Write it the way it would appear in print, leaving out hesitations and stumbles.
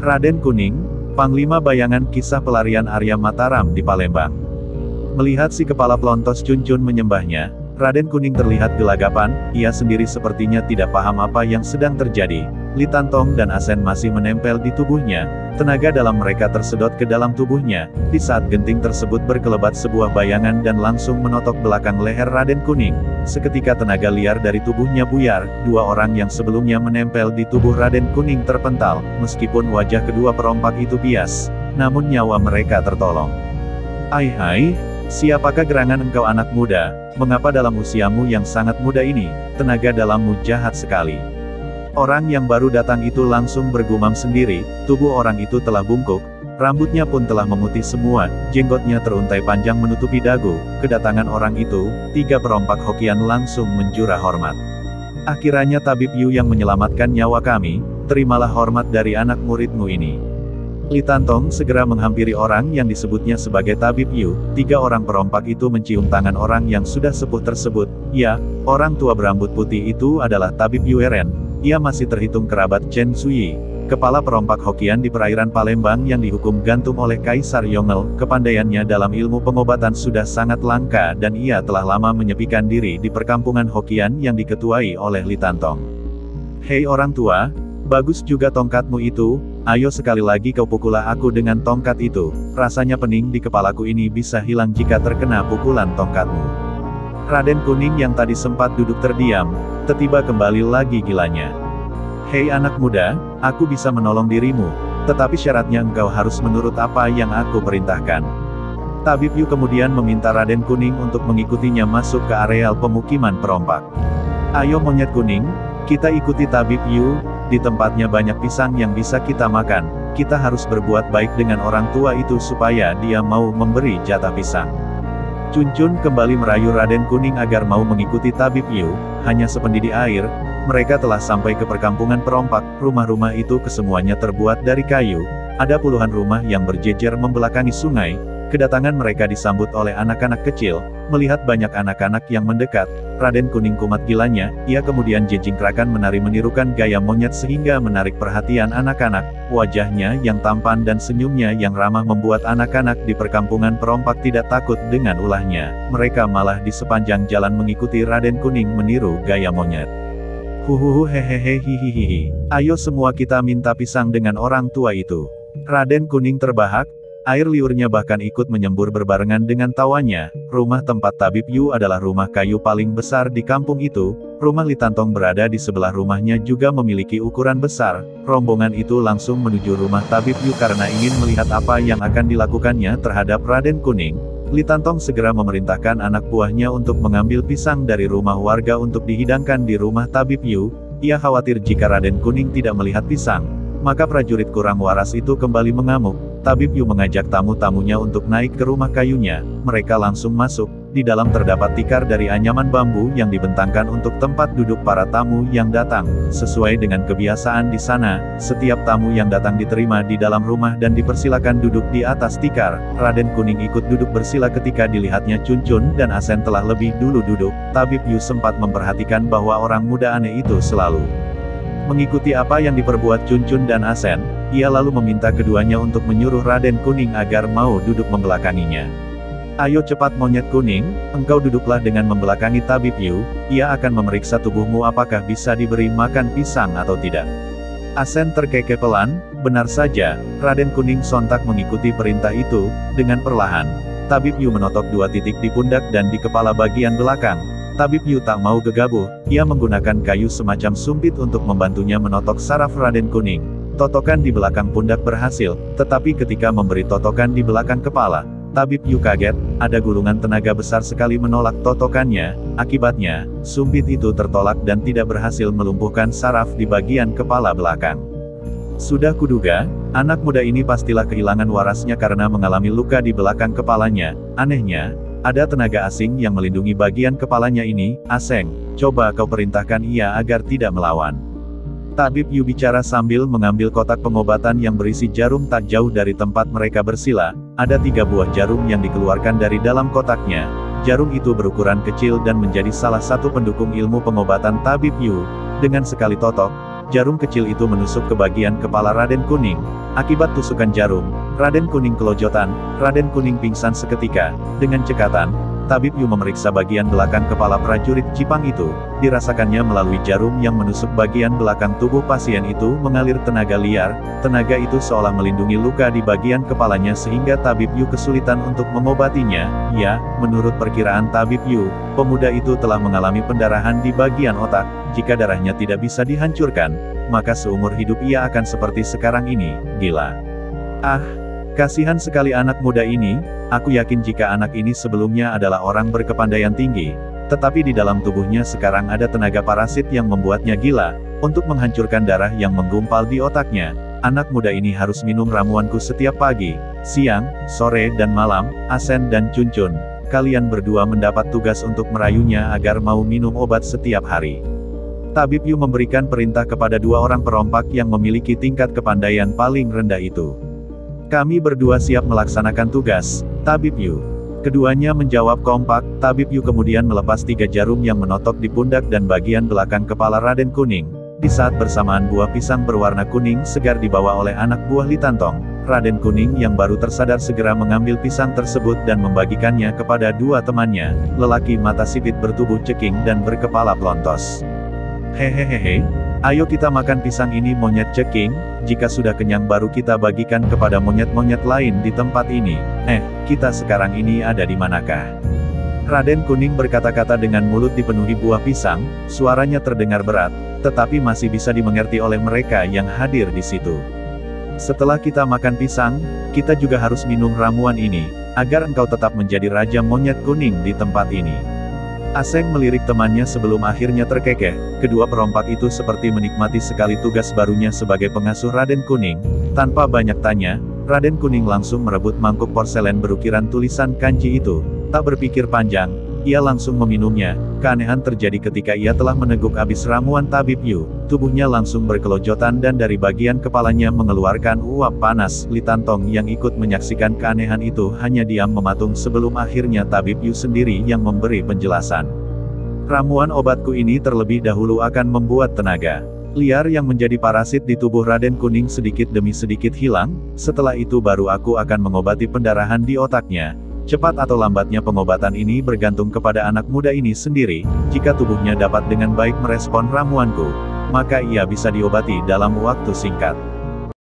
Raden Kuning, Panglima Bayangan Kisah Pelarian Arya Mataram di Palembang. Melihat si kepala pelontos Cuncun menyembahnya, Raden Kuning terlihat gelagapan, ia sendiri sepertinya tidak paham apa yang sedang terjadi. Li Tantong dan Asen masih menempel di tubuhnya, tenaga dalam mereka tersedot ke dalam tubuhnya, di saat genting tersebut berkelebat sebuah bayangan dan langsung menotok belakang leher Raden Kuning. Seketika tenaga liar dari tubuhnya buyar, dua orang yang sebelumnya menempel di tubuh Raden Kuning terpental, meskipun wajah kedua perompak itu bias, namun nyawa mereka tertolong. Hai, siapakah gerangan engkau anak muda, mengapa dalam usiamu yang sangat muda ini, tenaga dalammu jahat sekali. Orang yang baru datang itu langsung bergumam sendiri, tubuh orang itu telah bungkuk, rambutnya pun telah memutih semua, jenggotnya teruntai panjang menutupi dagu. Kedatangan orang itu, tiga perompak Hokian langsung menjurah hormat. Akhirnya Tabib Yu yang menyelamatkan nyawa kami, terimalah hormat dari anak muridmu ini. Li Tantong segera menghampiri orang yang disebutnya sebagai Tabib Yu. Tiga orang perompak itu mencium tangan orang yang sudah sepuh tersebut. Ya, orang tua berambut putih itu adalah Tabib Yu Eren. Ia masih terhitung kerabat Chen Suyi, kepala perompak Hokian di perairan Palembang yang dihukum gantung oleh Kaisar Yongel. Kepandaiannya dalam ilmu pengobatan sudah sangat langka dan ia telah lama menyepikan diri di perkampungan Hokian yang diketuai oleh Li Tantong. Hei orang tua, bagus juga tongkatmu itu, ayo sekali lagi kau pukulah aku dengan tongkat itu, rasanya pening di kepalaku ini bisa hilang jika terkena pukulan tongkatmu. Raden Kuning yang tadi sempat duduk terdiam, tiba kembali lagi gilanya. Hei anak muda, aku bisa menolong dirimu, tetapi syaratnya engkau harus menurut apa yang aku perintahkan. Tabib Yu kemudian meminta Raden Kuning untuk mengikutinya masuk ke areal pemukiman perompak. Ayo monyet kuning, kita ikuti Tabib Yu, di tempatnya banyak pisang yang bisa kita makan, kita harus berbuat baik dengan orang tua itu supaya dia mau memberi jatah pisang. Cuncun kembali merayu Raden Kuning agar mau mengikuti Tabib Yu, hanya sependidih air, mereka telah sampai ke perkampungan perompak. Rumah-rumah itu kesemuanya terbuat dari kayu, ada puluhan rumah yang berjejer membelakangi sungai. Kedatangan mereka disambut oleh anak-anak kecil. Melihat banyak anak-anak yang mendekat, Raden Kuning kumat gilanya, ia kemudian jejingkrakan menari menirukan gaya monyet sehingga menarik perhatian anak-anak. Wajahnya yang tampan dan senyumnya yang ramah membuat anak-anak di perkampungan perompak tidak takut dengan ulahnya. Mereka malah di sepanjang jalan mengikuti Raden Kuning meniru gaya monyet. Huhuhu hehehe hihihihi. Ayo semua kita minta pisang dengan orang tua itu. Raden Kuning terbahak. Air liurnya bahkan ikut menyembur berbarengan dengan tawanya. Rumah tempat Tabib Yu adalah rumah kayu paling besar di kampung itu. Rumah Li Tantong berada di sebelah rumahnya juga memiliki ukuran besar. Rombongan itu langsung menuju rumah Tabib Yu karena ingin melihat apa yang akan dilakukannya terhadap Raden Kuning. Li Tantong segera memerintahkan anak buahnya untuk mengambil pisang dari rumah warga untuk dihidangkan di rumah Tabib Yu. Ia khawatir jika Raden Kuning tidak melihat pisang, maka prajurit kurang waras itu kembali mengamuk. Tabib Yu mengajak tamu-tamunya untuk naik ke rumah kayunya. Mereka langsung masuk. Di dalam terdapat tikar dari anyaman bambu yang dibentangkan untuk tempat duduk para tamu yang datang. Sesuai dengan kebiasaan di sana, setiap tamu yang datang diterima di dalam rumah dan dipersilakan duduk di atas tikar. Raden Kuning ikut duduk bersila ketika dilihatnya Cuncun dan Asen telah lebih dulu duduk. Tabib Yu sempat memperhatikan bahwa orang muda aneh itu selalu mengikuti apa yang diperbuat Cuncun dan Asen. Ia lalu meminta keduanya untuk menyuruh Raden Kuning agar mau duduk membelakanginya. Ayo cepat monyet kuning, engkau duduklah dengan membelakangi Tabib Yu, ia akan memeriksa tubuhmu apakah bisa diberi makan pisang atau tidak. Asen terkekeh pelan, benar saja, Raden Kuning sontak mengikuti perintah itu, dengan perlahan. Tabib Yu menotok dua titik di pundak dan di kepala bagian belakang. Tabib Yu tak mau gegabah, ia menggunakan kayu semacam sumpit untuk membantunya menotok saraf Raden Kuning. Totokan di belakang pundak berhasil, tetapi ketika memberi totokan di belakang kepala, Tabib Yu kaget, ada gulungan tenaga besar sekali menolak totokannya. Akibatnya, sumpit itu tertolak dan tidak berhasil melumpuhkan saraf di bagian kepala belakang. Sudah kuduga, anak muda ini pastilah kehilangan warasnya karena mengalami luka di belakang kepalanya. Anehnya, ada tenaga asing yang melindungi bagian kepalanya ini. Aseng, coba kau perintahkan ia agar tidak melawan. Tabib Yu bicara sambil mengambil kotak pengobatan yang berisi jarum tak jauh dari tempat mereka bersila. Ada 3 buah jarum yang dikeluarkan dari dalam kotaknya. Jarum itu berukuran kecil dan menjadi salah satu pendukung ilmu pengobatan Tabib Yu. Dengan sekali totok, jarum kecil itu menusuk ke bagian kepala Raden Kuning. Akibat tusukan jarum, Raden Kuning kelojotan, Raden Kuning pingsan seketika. Dengan cekatan, Tabib Yu memeriksa bagian belakang kepala prajurit Jipang itu. Dirasakannya melalui jarum yang menusuk bagian belakang tubuh pasien itu mengalir tenaga liar. Tenaga itu seolah melindungi luka di bagian kepalanya sehingga Tabib Yu kesulitan untuk mengobatinya. Ya, menurut perkiraan Tabib Yu, pemuda itu telah mengalami pendarahan di bagian otak. Jika darahnya tidak bisa dihancurkan, maka seumur hidup ia akan seperti sekarang ini, gila. Ah, kasihan sekali anak muda ini. Aku yakin jika anak ini sebelumnya adalah orang berkepandaian tinggi, tetapi di dalam tubuhnya sekarang ada tenaga parasit yang membuatnya gila, untuk menghancurkan darah yang menggumpal di otaknya. Anak muda ini harus minum ramuanku setiap pagi, siang, sore dan malam. Asen dan Cuncun, kalian berdua mendapat tugas untuk merayunya agar mau minum obat setiap hari. Tabib Yu memberikan perintah kepada dua orang perompak yang memiliki tingkat kepandaian paling rendah itu. Kami berdua siap melaksanakan tugas, Tabib Yu. Keduanya menjawab kompak. Tabib Yu kemudian melepas 3 jarum yang menotok di pundak dan bagian belakang kepala Raden Kuning. Di saat bersamaan buah pisang berwarna kuning segar dibawa oleh anak buah Li Tantong, Raden Kuning yang baru tersadar segera mengambil pisang tersebut dan membagikannya kepada dua temannya, lelaki mata sipit bertubuh ceking dan berkepala plontos. Hehehehe, ayo kita makan pisang ini monyet ceking, jika sudah kenyang baru kita bagikan kepada monyet-monyet lain di tempat ini. Kita sekarang ini ada di manakah? Raden Kuning berkata-kata dengan mulut dipenuhi buah pisang, suaranya terdengar berat, tetapi masih bisa dimengerti oleh mereka yang hadir di situ. Setelah kita makan pisang, kita juga harus minum ramuan ini, agar engkau tetap menjadi raja monyet kuning di tempat ini. Aseng melirik temannya sebelum akhirnya terkekeh. Kedua perompak itu seperti menikmati sekali tugas barunya sebagai pengasuh Raden Kuning. Tanpa banyak tanya, Raden Kuning langsung merebut mangkuk porselen berukiran tulisan kanji itu. Tak berpikir panjang, ia langsung meminumnya. Keanehan terjadi ketika ia telah meneguk habis ramuan Tabib Yu. Tubuhnya langsung berkelojotan dan dari bagian kepalanya mengeluarkan uap panas. Li Tantong yang ikut menyaksikan keanehan itu hanya diam mematung sebelum akhirnya Tabib Yu sendiri yang memberi penjelasan. Ramuan obatku ini terlebih dahulu akan membuat tenaga liar yang menjadi parasit di tubuh Raden Kuning sedikit demi sedikit hilang. Setelah itu baru aku akan mengobati pendarahan di otaknya. Cepat atau lambatnya pengobatan ini bergantung kepada anak muda ini sendiri. Jika tubuhnya dapat dengan baik merespon ramuanku, maka ia bisa diobati dalam waktu singkat.